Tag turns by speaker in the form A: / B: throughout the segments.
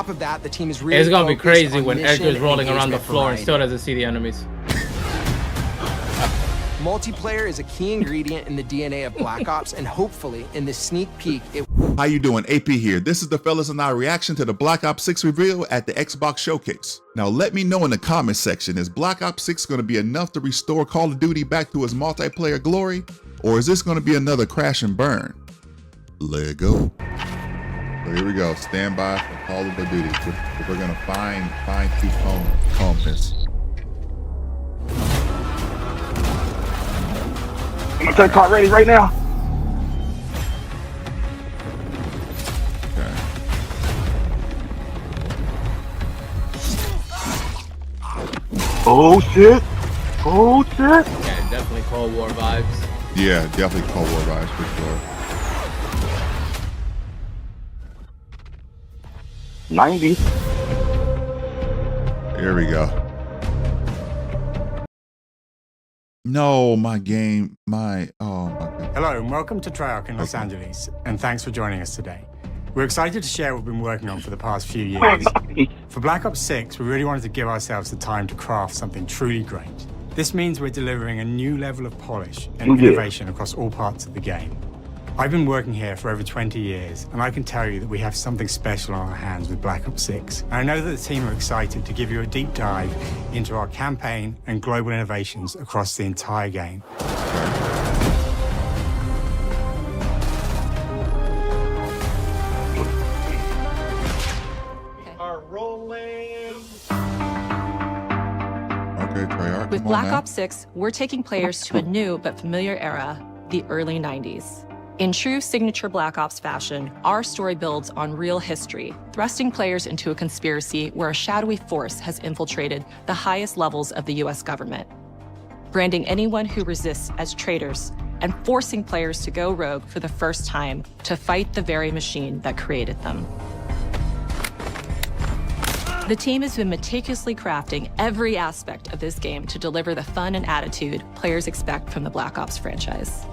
A: top of that, the team is really
B: It's gonna be crazy when
A: mission
B: Edgar's rolling
A: and
B: around the
A: engagement
B: floor and
A: variety.
B: still doesn't see the enemies.
A: Multiplayer is a key ingredient in the DNA of Black Ops, and hopefully, in this sneak peek, it...
C: How you doing? AP here. This is the fellas and I reaction to the Black Ops 6 reveal at the Xbox Showcase. Now let me know in the comments section, is Black Ops 6 going to be enough to restore Call of Duty back to its multiplayer glory? Or is this going to be another crash and burn? Let go. So here we go. Stand by for Call of Duty. We're going to find keep calmness.
D: I'm gonna take cart ready right now.
C: Okay.
D: Oh shit! Oh shit!
B: Yeah, definitely Cold War vibes.
C: Yeah, definitely Cold War vibes for sure.
D: 90.
C: Here we go. No, my game, oh my God.
E: Hello and welcome to Treyarch in Los Angeles, and thanks for joining us today. We're excited to share what we've been working on for the past few years. For Black Ops 6, we really wanted to give ourselves the time to craft something truly great. This means we're delivering a new level of polish and innovation across all parts of the game. I've been working here for over 20 years, and I can tell you that we have something special on our hands with Black Ops 6. And I know that the team are excited to give you a deep dive into our campaign and global innovations across the entire game.
C: Okay, Treyarch,
F: With
C: come on
F: Black
C: now.
F: Ops 6, we're taking players to a new but familiar era, the early 90s. In true signature Black Ops fashion, our story builds on real history, thrusting players into a conspiracy where a shadowy force has infiltrated the highest levels of the US government, branding anyone who resists as traitors and forcing players to go rogue for the first time to fight the very machine that created them. The team has been meticulously crafting every aspect of this game to deliver the fun and attitude players expect from the Black Ops franchise.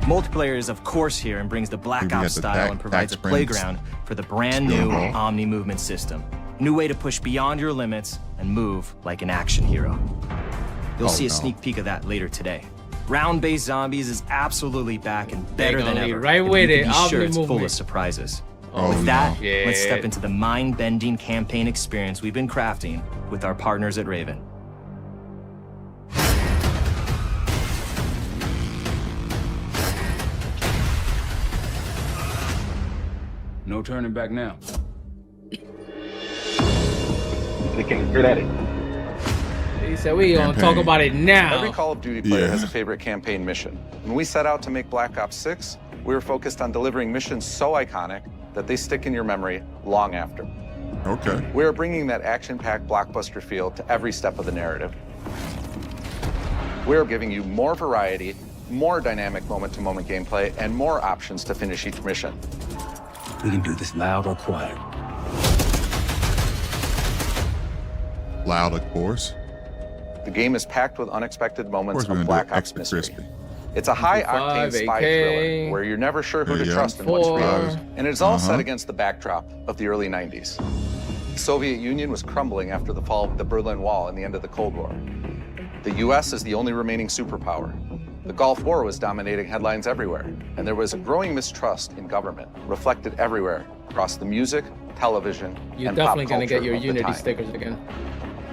G: Multiplayer is of course here and brings the Black Ops style and provides a playground for the brand new Omni movement system. New way to push beyond your limits and move like an action hero. You'll see a sneak peek of that later today. Round-based zombies is absolutely back and better than ever.
B: Right with it,
G: Be sure
B: Omni
G: it's full
B: movement.
G: of surprises.
C: Oh,
G: With that,
B: no.
G: let's step into the mind-bending campaign experience we've been crafting with our partners at Raven.
H: No turning back now.
D: They can't get at it.
B: He said we gonna talk about it now.
I: Every Call of Duty player has a favorite campaign mission. When we set out to make Black Ops 6, we were focused on delivering missions so iconic that they stick in your memory long after.
C: Okay.
I: We are bringing that action-packed blockbuster feel to every step of the narrative. We are giving you more variety, more dynamic moment-to-moment gameplay, and more options to finish each mission.
H: We can do this loud or quiet.
C: Loud, of course.
I: The game is packed with unexpected moments
C: Of course,
I: of
C: we're gonna
I: Black
C: do it
I: Ops
C: extra
I: mystery.
C: crispy.
I: It's a high-octane
B: 5,
I: spy
B: AK.
I: thriller where you're never sure who to trust and what to
B: 4.
I: realize. And it's all set against the backdrop of the early 90s. The Soviet Union was crumbling after the fall of the Berlin Wall and the end of the Cold War. The US is the only remaining superpower. The Gulf War was dominating headlines everywhere, and there was a growing mistrust in government, reflected everywhere across the music, television,
B: You're
I: and
B: definitely
I: pop
B: gonna get
I: culture
B: your
I: of the
B: Unity
I: time.
B: stickers again.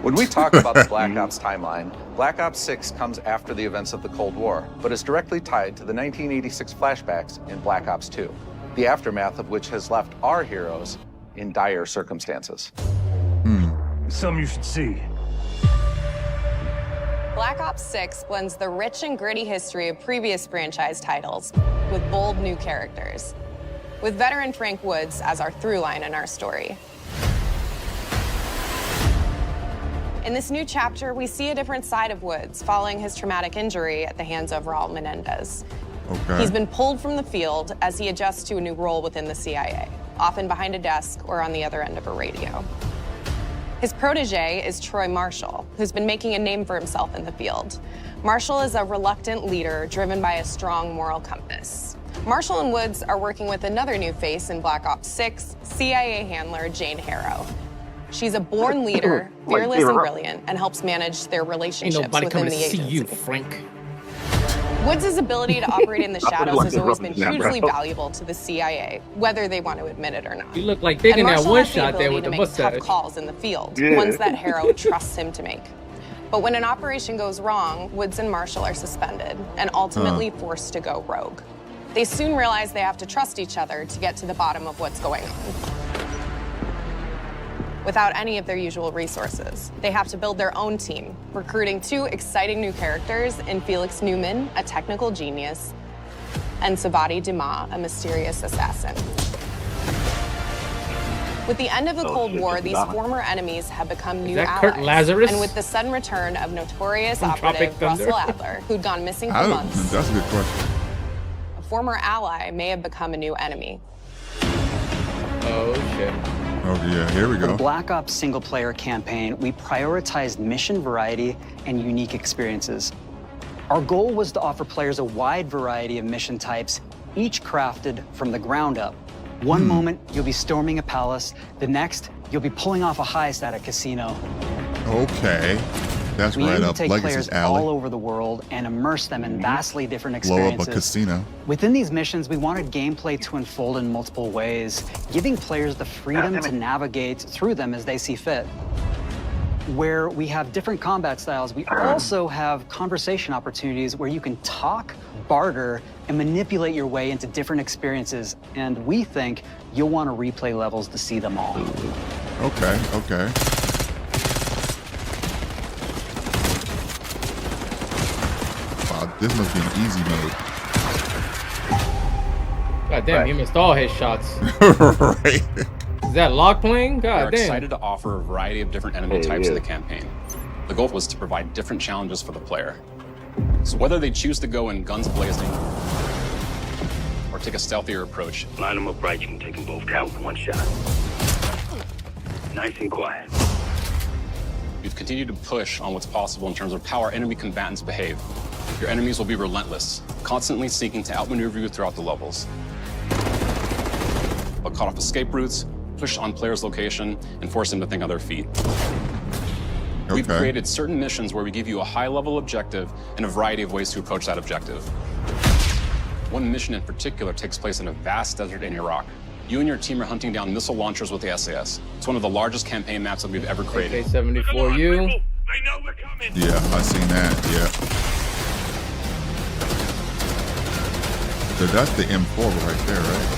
I: When we talk about the Black Ops timeline, Black Ops 6 comes after the events of the Cold War, but is directly tied to the 1986 flashbacks in Black Ops 2, the aftermath of which has left our heroes in dire circumstances.
H: Something you should see.
J: Black Ops 6 blends the rich and gritty history of previous franchise titles with bold new characters, with veteran Frank Woods as our through line in our story. In this new chapter, we see a different side of Woods following his traumatic injury at the hands of Raul Menendez.
C: Okay.
J: He's been pulled from the field as he adjusts to a new role within the CIA, often behind a desk or on the other end of a radio. His protege is Troy Marshall, who's been making a name for himself in the field. Marshall is a reluctant leader driven by a strong moral compass. Marshall and Woods are working with another new face in Black Ops 6, CIA handler Jane Harrow. She's a born leader, fearless and brilliant, and helps manage their relationships within the agency.
B: You, Frank.
J: Woods' ability to operate in the shadows has always been hugely valuable to the CIA, whether they want to admit it or not.
B: You look like taking that one shot there with the
J: mustache.
B: mustache.
J: Tough calls in the field, ones that Harrow trusts him to make. But when an operation goes wrong, Woods and Marshall are suspended and ultimately forced to go rogue. They soon realize they have to trust each other to get to the bottom of what's going on. Without any of their usual resources, they have to build their own team, recruiting 2 exciting new characters in Felix Newman, a technical genius, and Savati Dumas, a mysterious assassin. With the end of the Cold War, these former enemies have become new allies. And with the sudden return of notorious operative Russell Adler, who'd gone missing for months,
C: that's a good question.
J: a former ally may have become a new enemy.
B: Oh, shit.
C: Oh, yeah, here we
K: For the
C: go.
K: Black Ops single-player campaign, we prioritized mission variety and unique experiences. Our goal was to offer players a wide variety of mission types, each crafted from the ground up. One moment, you'll be storming a palace. The next, you'll be pulling off a heist at a casino.
C: Okay. That's
K: We
C: right
K: aim to
C: up
K: take
C: Legacy's
K: players all
C: alley.
K: over the world and immerse them in vastly different
C: Blow
K: experiences.
C: up a casino.
K: Within these missions, we wanted gameplay to unfold in multiple ways, giving players the freedom to navigate through them as they see fit. Where we have different combat styles, we also have conversation opportunities where you can talk, barter, and manipulate your way into different experiences. And we think you'll want to replay levels to see them all.
C: Okay, okay. Wow, this must be an easy mode.
B: God damn, he missed all his shots.
C: Right.
B: Is that lock playing? God
L: We're
B: damn.
L: excited to offer a variety of different enemy types in the campaign. The goal was to provide different challenges for the player. So whether they choose to go in guns blazing or take a stealthier approach.
H: Line them up right, you can take them both down with one shot. Nice and quiet.
L: We've continued to push on what's possible in terms of how our enemy combatants behave. Your enemies will be relentless, constantly seeking to outmaneuver you throughout the levels. They'll cut off escape routes, push on players' location, and force them to think on their feet. We've created certain missions where we give you a high-level objective and a variety of ways to approach that objective. One mission in particular takes place in a vast desert in Iraq. You and your team are hunting down missile launchers with the SAS. It's one of the largest campaign maps that we've ever created.
B: AK-74U.
C: Yeah, I seen that, yeah. So that's the M4 right there, right?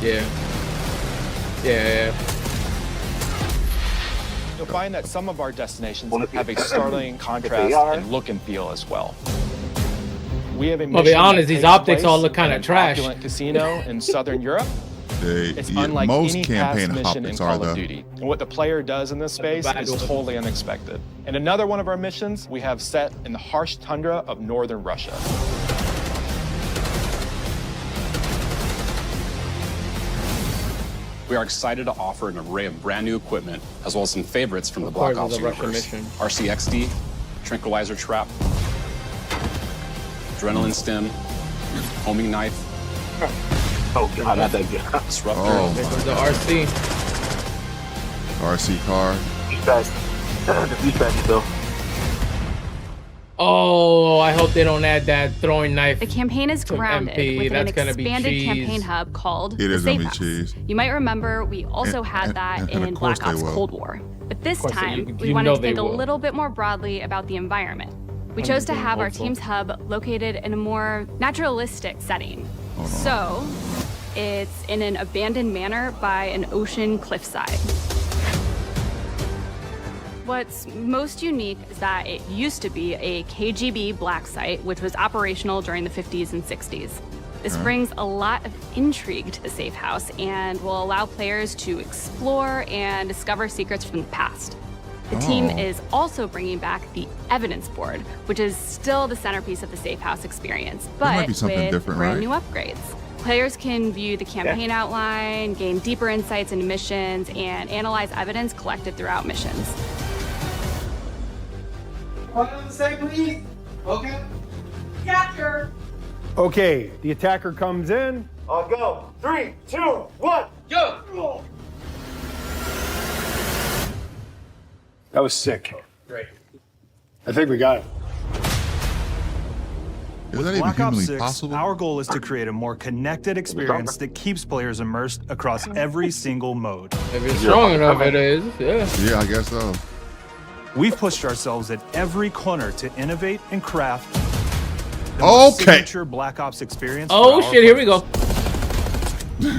B: Yeah. Yeah.
M: You'll find that some of our destinations have a startling contrast in look and feel as well. We have a
B: I'll be honest, these optics all look kind of trash.
M: Opulent casino in Southern Europe. It's unlike
C: most
M: any
C: campaign
M: past mission in
C: optics
M: Call
C: are
M: of Duty. And what the player does in this space is totally unexpected. And another one of our missions we have set in the harsh tundra of northern Russia.
L: We are excited to offer an array of brand new equipment, as well as some favorites from the Black Ops universe. RCXD, Tranquilizer Trap, Adrenaline Stim, Homing Knife.
D: Oh God, not that good.
L: Disruptor.
C: Oh,
B: there goes the RC.
C: RC car.
D: Though.
F: Oh, I hope they don't add that throwing knife.
N: The campaign is grounded with an expanded campaign hub called
C: It
N: the
C: is
N: Safe
C: gonna be
N: House.
C: cheese.
N: You might remember we also had that in Black Ops Cold War. But this time, we wanted to think a little bit more broadly about the environment. We chose to have our team's hub located in a more naturalistic setting. So, it's in an abandoned manor by an ocean cliffside. What's most unique is that it used to be a KGB black site, which was operational during the 50s and 60s. This brings a lot of intrigue to the safe house and will allow players to explore and discover secrets from the past. The team is also bringing back the evidence board, which is still the centerpiece of the safe house experience, but with brand new upgrades. Players can view the campaign outline, gain deeper insights into missions, and analyze evidence collected throughout missions.
O: One on the side, please. Okay. Capture. Okay, the attacker comes in.
P: I'll go. 3, 2, 1, go!
O: That was sick.
B: Great.
O: I think we got it.
C: Is
Q: With
C: that even
Q: Black Ops
C: humanly
Q: 6,
C: possible?
Q: our goal is to create a more connected experience that keeps players immersed across every single mode.
B: If it's strong enough, it is. Yeah.
C: Yeah, I guess so.
Q: We've pushed ourselves at every corner to innovate and craft the most signature Black Ops experience.
B: Oh shit! Here we go.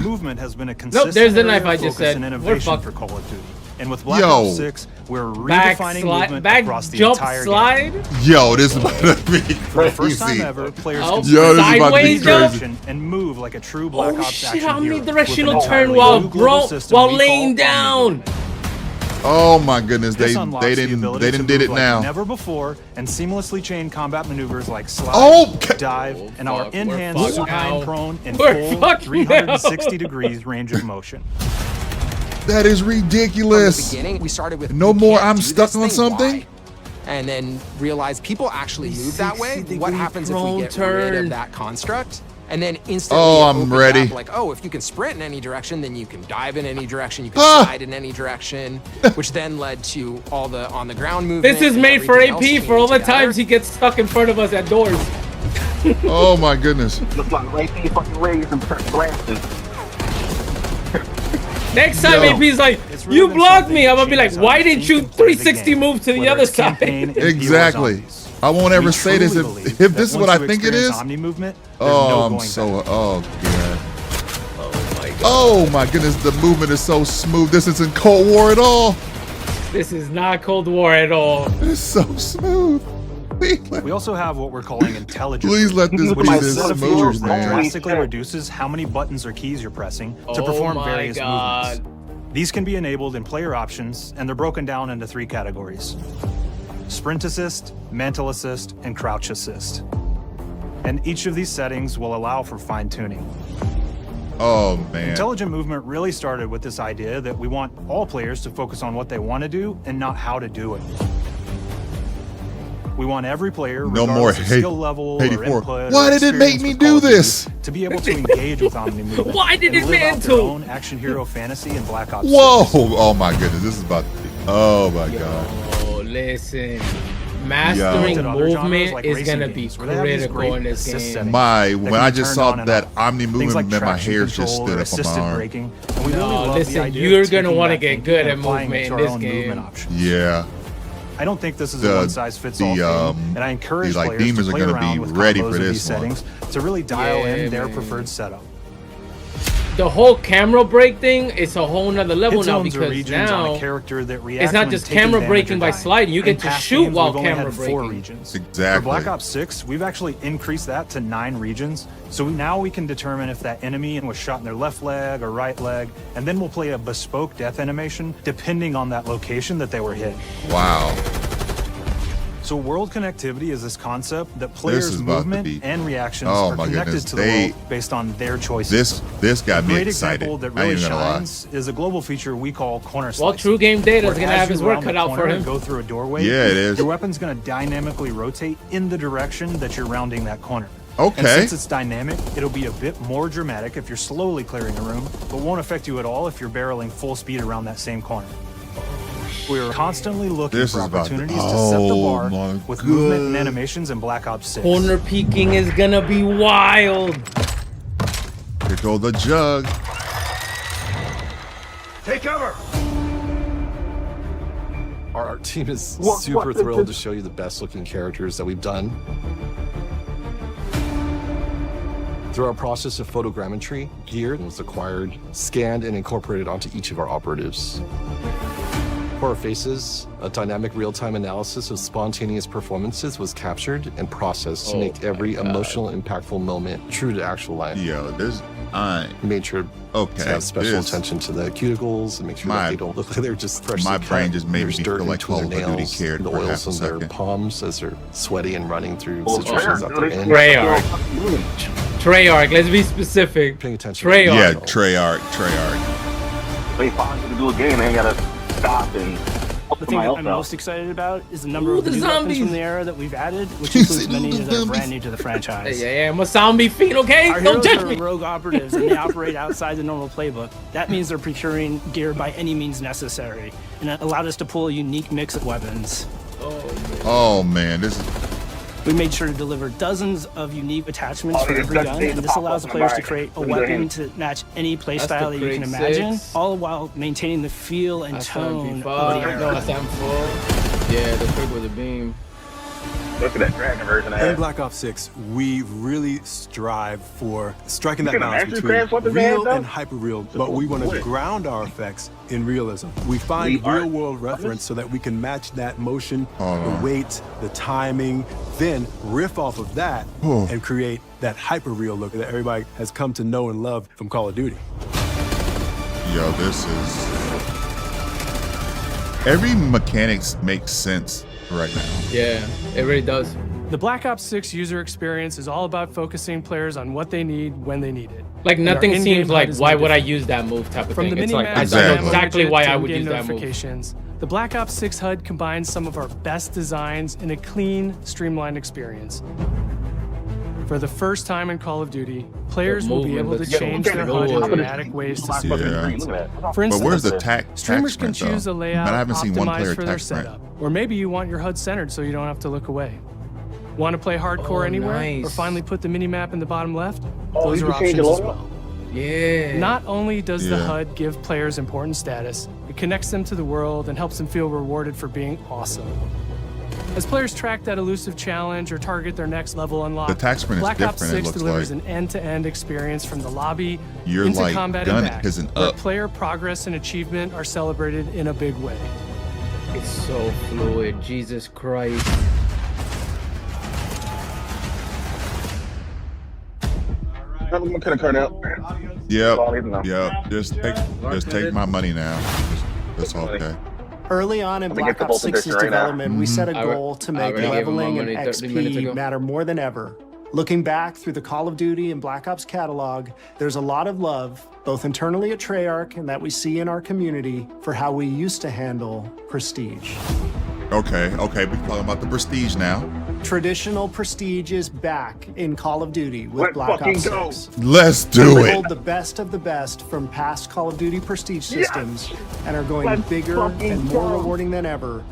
Q: Movement has been a consistent
B: There's the
Q: area
B: knife
Q: of
B: I just
Q: focus
B: said.
Q: and
B: We're
Q: innovation
B: fucked.
Q: for Call of Duty. And with Black Ops 6, we're redefining movement across the
B: jump
Q: entire
B: slide.
Q: game.
C: Yo, this is about to be
Q: For the first time
C: crazy.
Q: ever, players
B: Oh,
Q: can
C: Yo, this is about to be
B: sideways,
C: crazy.
Q: and move like a true Black
B: Oh
Q: Ops
B: shit!
Q: action
B: How many
Q: hero
B: directional
Q: with an
B: turn
Q: entirely
B: while
Q: new global system
B: while
Q: we
B: laying
Q: call
B: down?
C: Oh my goodness,
Q: This
C: they
Q: unlocks the
C: didn't
Q: ability to
C: did
Q: move
C: it
Q: like
C: now.
Q: never before and seamlessly chain combat maneuvers like slide,
C: Okay.
Q: dive, and our
B: fuck,
Q: in-hand
B: we're fucked
Q: supine
B: now.
Q: prone and
B: We're
Q: full
B: fucked
Q: 360 degrees range of motion.
C: That is
A: From the
C: ridiculous.
A: beginning, we started with
C: No
A: we
C: more
A: can't
C: I'm
A: do
C: stuck
A: this
C: on
A: thing,
C: something?
A: why? And then realized people actually move that way.
B: 360
A: What happens if we
B: degree
A: get rid
B: turn.
A: of that construct? And then instantly
C: Oh,
A: it
C: I'm
A: opened
C: ready.
A: up like, oh, if you can sprint in any direction, then you can dive in any direction, you can
C: Ah!
A: slide in any direction, which then led to all the on the ground movement.
B: This is
A: and
B: made for
A: everything else
B: AP
A: came
B: for all the
A: together.
B: times he gets stuck in front of us at doors.
C: Oh my goodness.
D: Looks like right there, fucking raised and glasses.
B: Next time
C: Yo.
B: AP's like,
Q: It's really
B: you
Q: been
B: blocked
Q: something
B: me. I'm
Q: that
B: gonna be like,
Q: changes
B: why
Q: how
B: didn't
Q: teams
B: you
Q: can play the
B: 360
Q: game,
B: move to the
Q: whether
B: other
Q: it's campaign
B: side?
Q: and
C: Exactly.
Q: zombies.
C: I won't ever
Q: We
C: say this
Q: truly
C: if
Q: believe
C: this is
Q: that
C: what I
Q: once you
C: think it
Q: experience
C: is.
Q: Omni movement, there's
C: Oh,
Q: no
C: I'm
Q: going
C: so
Q: back.
C: oh god.
B: Oh my god.
C: Oh my goodness, the movement is so smooth. This isn't Cold War at all.
B: This is not Cold War at all.
C: It's so smooth.
Q: We also have what we're calling intelligent.
C: Please let this
Q: which
C: be
Q: is a
C: this
Q: set of
C: smooth,
Q: features that
C: man.
Q: drastically reduces how many buttons or keys you're pressing to
B: Oh
Q: perform
B: my
Q: various
B: God.
Q: movements. These can be enabled in player options, and they're broken down into 3 categories: sprint assist, mantle assist, and crouch assist. And each of these settings will allow for fine-tuning.
C: Oh man.
Q: Intelligent movement really started with this idea that we want all players to focus on what they want to do and not how to do it. We want every player,
C: No more
Q: regardless of
C: hate-
Q: skill level or
C: 84.
Q: input
C: Why
Q: or
C: did it make
Q: experience
C: me
Q: with
C: do
Q: Call of Duty,
C: this?
Q: to be able to engage with Omni movement.
B: Why did
Q: and
B: it
Q: live out their
B: mantle?
Q: own action hero fantasy in Black Ops
C: Whoa!
Q: 6.
C: Oh my goodness, this is about to be. Oh my god.
B: Oh, listen. Mastering
Q: Other genres
B: movement
Q: like
B: is
Q: racing
B: gonna be
Q: games, where they have these
B: critical
Q: great
B: in this
Q: assist
B: game.
Q: settings
C: My
Q: that
C: when
Q: can
C: I
Q: be
C: just
Q: turned
C: saw
Q: on and
C: that
Q: off.
C: Omni
Q: Things
C: movement,
Q: like
C: man, my
Q: traction
C: hair just
Q: control
C: stood
Q: or
C: up on my
Q: assisted
C: arm.
Q: braking. And we really
B: No,
Q: love
B: listen,
Q: the idea
B: you're
Q: of
B: gonna
Q: taking
B: wanna
Q: that
B: get
Q: thinking
B: good
Q: and
B: at
Q: applying it
B: movement
Q: to
B: in
Q: our
B: this
Q: own
B: game.
Q: movement options.
C: Yeah.
Q: I don't think this is
C: The-
Q: a one-size-fits-all
C: the,
Q: thing, and I encourage
C: the, like,
Q: players
C: demons
Q: to
C: are
Q: play
C: gonna be
Q: around with
C: ready
Q: combos
C: for
Q: of
C: this
Q: these
C: one.
Q: settings to really dial
B: Yeah,
Q: in their
B: man.
Q: preferred setup.
B: The whole camera break thing is a whole nother level
Q: Hit
B: now
Q: zones are
B: because
Q: regions on
B: now
Q: a character that reacts
B: it's not
Q: when
B: just
Q: taking
B: camera
Q: damage
B: breaking
Q: or
B: by
Q: dying.
B: sliding. You
Q: In
B: get to
Q: past
B: shoot
Q: games,
B: while
Q: we've only
B: camera
Q: had 4
B: breaking.
Q: regions.
C: Exactly.
Q: For Black Ops 6, we've actually increased that to 9 regions. So now we can determine if that enemy was shot in their left leg or right leg, and then we'll play a bespoke death animation depending on that location that they were hit.
C: Wow.
Q: So world connectivity is this concept that
C: This
Q: players'
C: is about to
Q: movement
C: be-
Q: and reactions
C: Oh
Q: are
C: my
Q: connected
C: goodness,
Q: to the
C: they-
Q: world based on their choices.
C: This got
Q: A
C: me
Q: great
C: excited.
Q: example that
C: I ain't
Q: really
C: even gonna lie.
Q: shines is a global feature we call corner
B: Well,
Q: slice.
B: True Game Data is
Q: Where
B: gonna
Q: as
B: have
Q: you
B: his work
Q: round
B: cut
Q: the
B: out
Q: corner
B: for
Q: and
B: him.
Q: Go through a doorway.
C: Yeah, it is.
Q: Your weapon's going to dynamically rotate in the direction that you're rounding that corner.
C: Okay.
Q: And since it's dynamic, it'll be a bit more dramatic if you're slowly clearing a room, but won't affect you at all if you're barreling full speed around that same corner. We're constantly looking
C: This
Q: for
C: is about to-
Q: opportunities to set the
C: Oh
Q: bar
C: my
Q: with movement and
C: God.
Q: animations in Black Ops 6.
B: Corner peeking is gonna be wild.
C: Here go the jug.
P: Take cover!
R: Our art team is
P: What-
R: super
P: what-
R: thrilled to show you the best looking characters that we've done. Through our process of photogrammetry, gear was acquired, scanned, and incorporated onto each of our operatives. For our faces, a dynamic real-time analysis of spontaneous performances was captured and processed to
B: Oh
R: make every
B: my God.
R: emotional, impactful moment true to actual life.
C: Yo, this
R: We made sure
C: okay.
R: to have special
C: this-
R: attention to the cuticles and make sure
C: My-
R: that they don't look like they're just freshly
C: my
R: cut.
C: brain just made
R: There's
C: me
R: dirt
C: feel like
R: between
C: Call
R: their
C: of Duty
R: nails,
C: cared
R: the
C: for half
R: oils
C: a
R: in their
C: second.
R: palms as they're sweaty and running through
P: Oh,
R: situations that they're in.
B: Treyarch. Treyarch, let's be specific.
R: Paying attention.
B: Treyarch.
C: Yeah, Treyarch.
D: They finally gonna do a game, they ain't gotta stop and
S: The thing that I'm most excited about is the number of new weapons from the era that we've added, which includes many that are brand new to the franchise.
B: Yeah, I'm a zombie fiend, okay?
S: Our
B: Don't
S: heroes
B: judge
S: are
B: me.
S: rogue operatives, and they operate outside the normal playbook. That means they're procuring gear by any means necessary, and it allowed us to pull a unique mix of weapons.
C: Oh man, this is.
S: We made sure to deliver dozens of unique attachments for every gun, and this allows players to create a weapon to match any playstyle that you can imagine, all while maintaining the feel and tone of the era.
B: Yeah, the quick with the beam.
D: Look at that dragon version of
T: In
D: that.
T: Black Ops 6, we really strive for striking that
D: You can
T: balance
D: imagine
T: between
D: Crash weapons,
T: real
D: man,
T: and hyper-real, but we want to ground our effects in realism. We find real-world reference so that we can match that motion, the weight, the timing, then riff off of that and create that hyper-real look that everybody has come to know and love from Call of Duty.
C: Yo, this is. Every mechanics makes sense right now.
B: Yeah, it really does.
U: The Black Ops 6 user experience is all about focusing players on what they need when they need it.
B: Like
U: And our
B: nothing
U: in-game
B: seems like,
U: HUD is
B: why
U: no
B: would I
U: different.
B: use that move type of
U: From
B: thing.
U: the
B: It's like,
U: mini-map
B: I know
U: to
B: exactly why I
U: in-game
B: would use that move.
U: notifications, the Black Ops 6 HUD combines some of our best designs in a clean, streamlined experience. For the first time in Call of Duty, players will be able to change their HUD in dramatic ways to support
C: Yeah.
U: For instance,
C: But where's the
U: streamers can
C: attachment,
U: choose
C: though?
U: a layout
C: But I haven't seen one player
U: optimized for their
C: attachment.
U: setup. Or maybe you want your HUD centered so you don't have to look away. Want to play hardcore anywhere? Or
B: nice.
U: finally put the minimap in the bottom left?
D: Oh,
U: Those
D: you
U: are
D: can change
U: options
D: the
U: as
D: logo?
U: well.
B: Yeah.
U: Not only does the
C: Yeah.
U: HUD give players important status, it connects them to the world and helps them feel rewarded for being awesome. As players track that elusive challenge or target their next level unlock,
C: The attachment is
U: Black Ops
C: different, it
U: 6
C: looks
U: delivers
C: like.
U: an end-to-end experience from the lobby
C: You're
U: into
C: like
U: combat
C: gun
U: and back,
C: isn't
U: where
C: up.
U: player progress and achievement are celebrated in a big way.
B: It's so fluid, Jesus Christ.
D: I'm gonna cut out.
C: Yep. Just take my money now. It's okay.
V: Early on in
D: Let me
V: Black
D: get the
V: Ops
D: Bolt
V: 6's
D: edition right now.
V: development, we set a
B: I
V: goal to make
B: already gave him my
V: leveling and
B: money 30 minutes
V: XP
B: ago.
V: matter more than ever. Looking back through the Call of Duty and Black Ops catalog, there's a lot of love, both internally at Treyarch and that we see in our community, for how we used to handle prestige.
C: Okay, we're talking about the prestige now.
V: Traditional prestige is back in Call of Duty with
D: Let's
V: Black
D: fucking
V: Ops
D: go.
V: 6.
C: Let's do
V: We
C: it.
V: pulled the best of the best from past Call of Duty prestige systems and are going
D: Let's
V: bigger
D: fucking
V: and more
D: go.
V: rewarding than ever.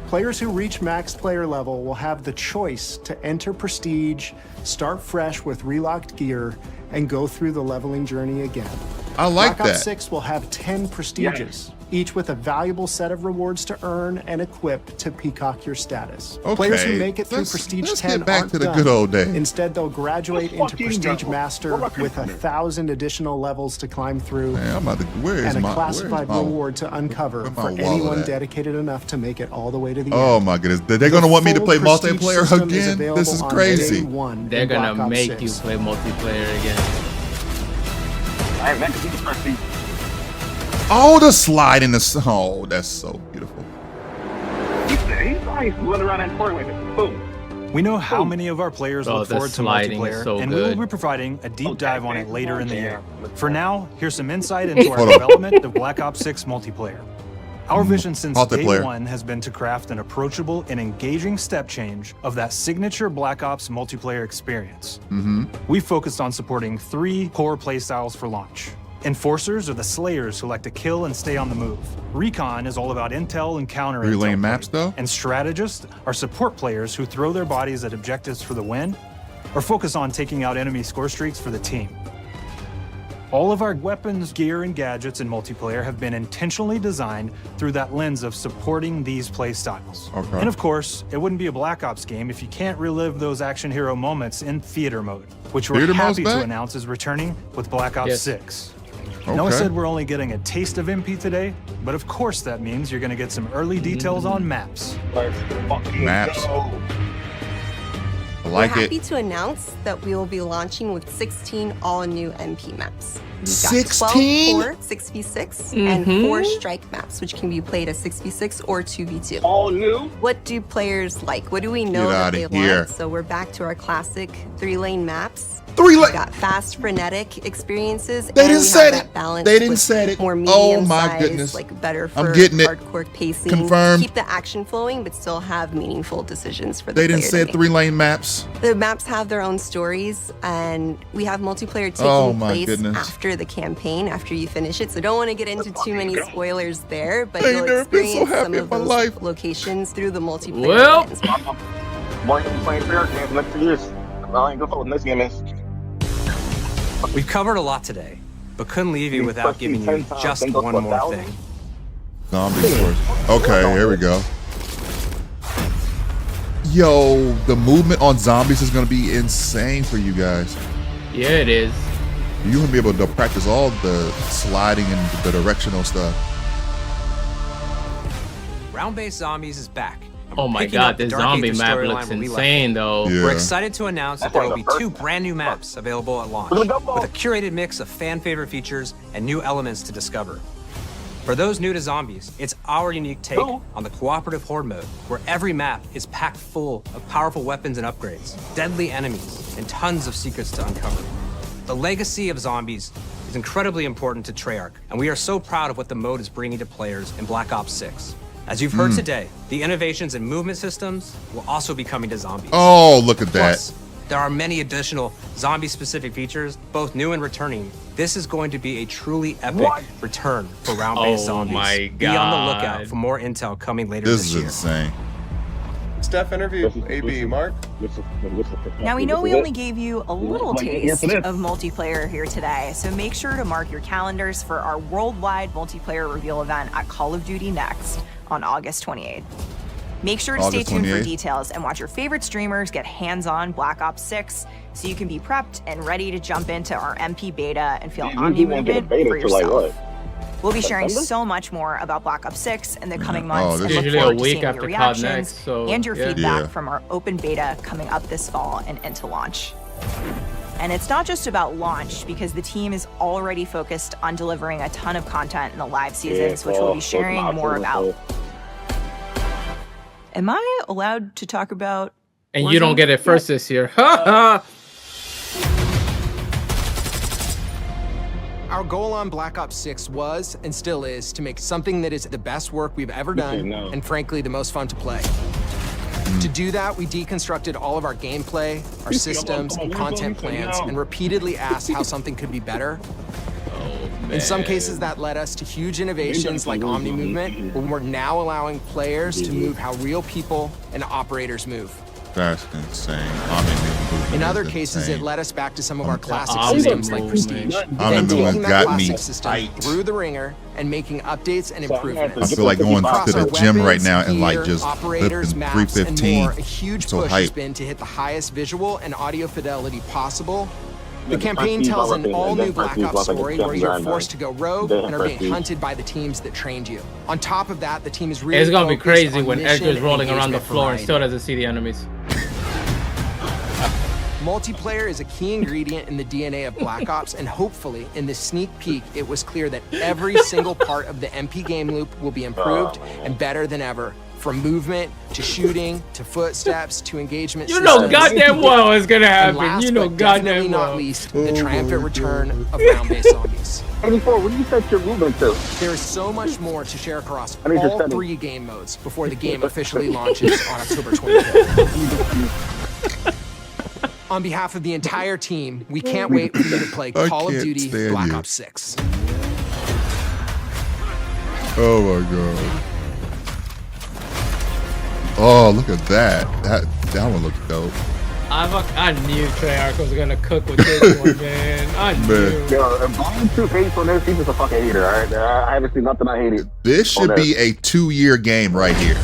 V: Players who reach max player level will have the choice to enter prestige, start fresh with relocked gear, and go through the leveling journey again.
C: I like
V: Black Ops
C: that.
V: 6 will have 10 prestiges, each with a valuable set of rewards to earn and equip to peacock your status. Players who
C: Okay,
V: make it through
C: let's-
V: Prestige
C: let's
V: 10
C: get back
V: aren't
C: to the
V: done.
C: good old days.
V: Instead, they'll graduate into
D: fucking
V: Prestige
D: go.
V: Master
D: What am I
V: with 1,000 additional levels to climb through
C: Man, I'm about to. Where is
V: and a
C: my?
V: classified
C: where's my
V: reward to uncover
C: where my
V: for
C: wallet
V: anyone
C: at?
V: dedicated enough to make it all the way to the
C: Oh
V: end.
C: my goodness, they're gonna want me to
V: full
C: play
V: Prestige
C: multiplayer
V: system is
C: again? This is
V: available on
C: crazy.
V: day one
B: They're
V: in
B: gonna
V: Black Ops
B: make
V: 6.
B: you play multiplayer again.
D: I ain't meant to be the prestige.
C: Oh, the slide in the. Oh, that's so beautiful.
D: He's nice running around that court like this. Boom.
T: We know how many of our players
B: Oh,
T: look
B: the
T: forward to
B: sliding is
T: multiplayer,
B: so
T: and we will
B: good.
T: be providing a deep dive on it later in the year. For
D: Yeah.
T: now, here's some insight into our
C: Hold on.
T: development of Black Ops 6 multiplayer. Our vision since day
C: Multiplayer.
T: one has been to craft an approachable and engaging step change of that signature Black Ops multiplayer experience. We focused on supporting 3 core playstyles for launch. Enforcers are the slayers who like to kill and stay on the move. Recon is all about intel and counter intel.
C: Relaying
T: play.
C: maps, though?
T: And strategists are support players who throw their bodies at objectives for the win or focus on taking out enemy score streaks for the team. All of our weapons, gear, and gadgets in multiplayer have been intentionally designed through that lens of supporting these play styles.
C: Okay.
T: And of course, it wouldn't be a Black Ops game if you can't relive those action hero moments in theater mode, which we're
C: Theater mode's
T: happy to
C: back?
T: announce is returning with Black Ops
B: Yes.
T: 6. Now I
C: Okay.
T: said we're only getting a taste of MP today, but of course that means you're gonna get some early details on maps.
D: Let's fucking
C: Maps.
D: go.
C: I like
E: We're
C: it.
E: happy to announce that we will be launching with 16 all-new MP maps. We've got
C: 16?
E: 12 for 6v6 and 4 strike maps, which can be played as 6v6 or 2v2.
D: All new?
E: What do players like? What do we know
C: Get
E: that
C: outta
E: they
C: here.
E: want? So we're back to our classic 3-lane maps.
C: 3
E: We've got fast, frenetic experiences.
C: They
E: and
C: didn't
E: we
C: say
E: have
C: it.
E: that balance
C: They didn't
E: with
C: say it.
E: More
C: Oh
E: medium
C: my
E: size,
C: goodness.
E: like better for
C: I'm getting it.
E: hardcore pacing.
C: Confirmed.
E: Keep the action flowing, but still have meaningful decisions for the
C: They didn't
E: player
C: say
E: to make.
C: 3-lane maps.
E: The maps have their own stories, and we have multiplayer taking
C: Oh my
E: place
C: goodness.
E: after the campaign, after you finish it. So don't want to get into too many spoilers there, but
C: I
E: you'll
C: ain't never been so
E: experience some
C: happy
E: of
C: in my
E: those
C: life.
E: locations through the multiplayer.
B: Well.
E: lens.
D: More than playing fair games next 2 years. I ain't good for what this game is.
G: We've covered a lot today, but couldn't leave you without giving you just one more thing.
C: Zombies first. Okay, here we go. Yo, the movement on zombies is gonna be insane for you guys.
B: Yeah, it is.
C: You're gonna be able to practice all the sliding and the directional stuff.
G: Round-based Zombies is back. and
B: Oh
G: we're
B: my
G: picking
B: god,
G: up the
B: this
G: Dark
B: zombie
G: Ages
B: map
G: storyline
B: looks
G: where we left
B: insane
G: it.
B: though.
G: We're excited to announce that there will be 2 brand new maps available at launch, with a curated mix of fan-favorite features and new elements to discover. For those new to Zombies, it's our unique take on the cooperative horde mode, where every map is packed full of powerful weapons and upgrades, deadly enemies, and tons of secrets to uncover. The legacy of Zombies is incredibly important to Treyarch, and we are so proud of what the mode is bringing to players in Black Ops 6. As you've heard today, the innovations in movement systems will also be coming to Zombies.
C: Oh, look at that.
G: Plus, there are many additional zombie-specific features, both new and returning. This is going to be a truly epic return for round-based
B: Oh
G: Zombies.
B: my
G: Be on the
B: God.
G: lookout for more intel coming later
C: This
G: this
C: is
G: year.
C: insane.
W: Steph interview, AB, Mark.
X: Now, we know we only gave you a little taste of multiplayer here today, so make sure to mark your calendars for our worldwide multiplayer reveal event at Call of Duty Next on August 28th. Make sure to stay
C: August
X: tuned for
C: 28th.
X: details and watch your favorite streamers get hands-on Black Ops 6 so you can be prepped and ready to jump into our MP beta and feel Omni movement for yourself. We'll be sharing so much more about Black Ops 6 in the coming months and look
B: Usually a
X: forward to
B: week
X: seeing your
B: after COD
X: reactions
B: Next, so,
X: and your
B: yeah.
X: feedback
C: Yeah.
X: from our open beta coming up this fall and into launch. And it's not just about launch, because the team is already focused on delivering a ton of content in the live seasons, which we'll be sharing more about. Am I allowed to talk about
B: And you don't
X: Warzone
B: get it first
X: yet?
B: this year. Ha ha!
A: Our goal on Black Ops 6 was, and still is, to make something that is the best work we've ever done, and frankly, the most fun to play. To do that, we deconstructed all of our gameplay, our systems, and content plans, and repeatedly asked how something could be better. In some cases, that led us to huge innovations like Omni Movement, where we're now allowing players to move how real people and operators move.
C: That's insane.
A: In other cases, it led us back to some of our classic
C: Omni
A: systems like
C: Movement.
A: Prestige.
C: Omni
A: Then
C: Movement
A: taking that
C: got me
A: classic system through the ringer and making updates and improvements.
C: I feel like going
A: Across
C: to
A: our
C: the gym right
A: weapons,
C: now and like
A: gear,
C: just
A: operators,
C: flipping
A: maps, and
C: 315.
A: more, a huge
C: So
A: push has
C: hype.
A: been to hit the highest visual and audio fidelity possible. The campaign tells an all-new Black Ops story where you're forced to go rogue and are being hunted by the teams that trained you. On top of that, the team is really
B: It's gonna be
A: focused
B: crazy
A: on
B: when
A: mission
B: Edgar's
A: and
B: rolling around the
A: engagement
B: floor and
A: variety.
B: still doesn't see the enemies.
A: Multiplayer is a key ingredient in the DNA of Black Ops, and hopefully, in this sneak peek, it was clear that every single part of the MP game loop will be improved and better than ever. From movement, to shooting, to footsteps, to engagement
B: You know
A: systems.
B: goddamn well it's gonna
A: And
B: happen.
A: last
B: You know
A: but
B: goddamn
A: definitely not
B: well.
A: least, the triumphant return of round-based zombies.
D: 84, what do you set your movement to?
A: There is so much more to share across
D: I need your
A: all
D: settings.
A: 3 game modes before the game officially launches on October 25th. On behalf of the entire team, we can't wait for you to play
C: I
A: Call of
C: can't
A: Duty
C: stand
A: Black
C: you.
A: Ops 6.
C: Oh my god. Oh, look at that. That one looks dope.
B: I knew Treyarch was gonna cook with this one, man. I knew.
D: Yo, if I'm too hate on this, he's just a fucking hater, alright? I haven't seen nothing I hated.
C: This should be a 2-year game right here.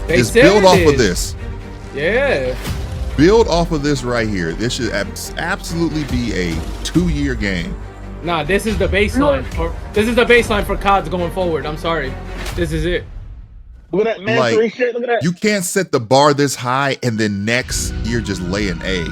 B: They
C: Just
B: said
C: build off
B: it.
C: of this.
B: Yeah.
C: Build off of this right here. This should absolutely be a 2-year game.
B: Nah, this is the baseline. This is the baseline for CODs going forward. I'm sorry. This is it.
H: Look at that man
C: Like,
H: shit. Look at that.
C: you can't set the bar this high and then next you're just laying egg.